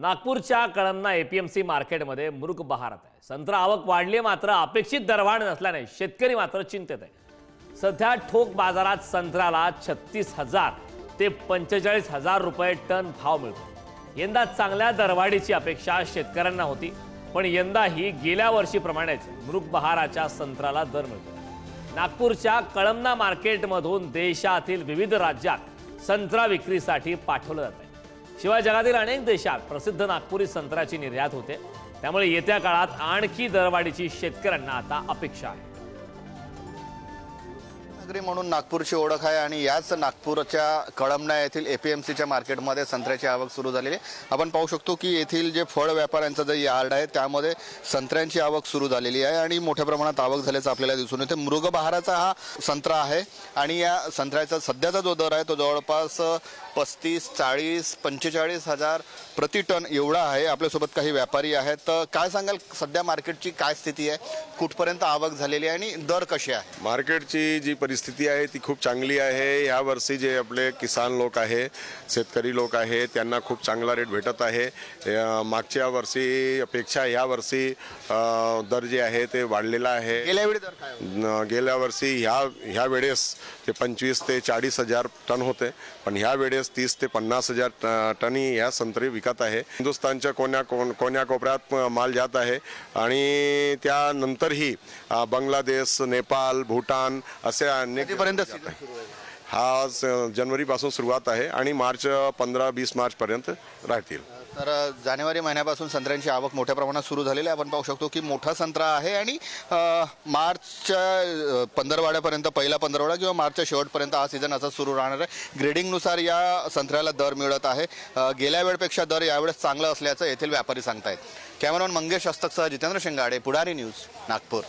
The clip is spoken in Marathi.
नागपूरच्या कळमना एपीएमसी मार्केटमध्ये मुरुक बहारत आहे। संत्रा आवक वाढली मात्र अपेक्षित दरवाढ नसल्याने शेतकरी मात्र चिंतेत आहे। सध्या ठोक बाजारात संत्र्याला 36,000 ते 45,000 रुपये टन भाव मिळतो। यंदा चांगल्या दरवाढीची अपेक्षा शेतकऱ्यांना होती, पण यंदाही गेल्या वर्षीप्रमाणेच मुरुक बहाराच्या संत्र्याला दर मिळतो। नागपूरच्या कळमना मार्केटमधून देशातील विविध राज्यात संत्रा विक्रीसाठी पाठवलं जातं। शिवाय जगातील अनेक देशात प्रसिद्ध नागपुरी संत्र्याची निर्यात होते, त्यामुळे येत्या काळात आणखी दरवाढीची शेतकऱ्यांना आता अपेक्षा आहे। नगरी म्हणून नागपूरची ओळख आहे आणि याच नागपूरच्या कळमना येथील एपीएमसीच्या मार्केटमध्ये संत्र्याची आवक सुरू झालेली आहे। आपण पाहू शकतो की येथील जे फळ व्यापाऱ्यांचा जे यार्ड आहे त्यामध्ये संत्र्यांची आवक सुरू झालेली आहे आणि मोठ्या प्रमाणात आवक झाल्याचं आपल्याला दिसून येते। मृग बहाराचा हा संत्रा आहे आणि या संत्र्याचा सध्याचा जो दर आहे तो जवळपास 35, 40, 45,000 प्रति टन एवढा आहे। आपल्यासोबत काही व्यापारी आहेत, तर काय सांगाल सध्या मार्केटची काय स्थिती आहे, कुठपर्यंत आवक झालेली आहे आणि दर कसे आहे? मार्केटची जी परिस्थिती आहे ती खूप चांगली आहे। या वर्षी जे आपले किसान लोक आहे, शेतकरी लोक आहे, त्यांना खूप चांगला रेट भेटत आहे। मागच्या वर्षी अपेक्षा या वर्षी दर जे आहे ते वाढलेला आहे। गेल्यावेळी दर काय होते? गेल्या वर्षी ह्या वेळेस ते 25 ते 40,000 टन होते, पण ह्या वेळेस 30 ते 50,000 टनी ह्या संत्री विकत आहे। हिंदुस्थानच्या कोण्या कोपऱ्यात माल जात आहे आणि त्यानंतरही बांगलादेश, नेपाळ, भूटान असे अनेक कितीपर्यंत सीझन सुरू आहे? हा जानेवारीपासून सुरुवात आहे आणि मार्च 15-20 मार्चपर्यंत राहतील। तर जानेवारी महिन्यापासून संत्र्यांची आवक मोठ्या प्रमाणात सुरू झालेली आहे। आपण पाहू शकतो की मोठा संत्रा आहे आणि मार्चच्या 15वाड्यापर्यंत, पहिला 15वाडा किंवा मार्चच्या शेवटपर्यंत हा सीझन असा सुरू राहणार आहे। ग्रेडिंगनुसार या संत्र्याला दर मिळत आहे। गेल्या वेळेपेक्षा दर यावेळेस चांगलं असल्याचं येथील व्यापारी सांगतायत। कॅमेरामन मंगेश हस्तकसह जितेंद्र शिंगाडे, पुढारी न्यूज, नागपूर।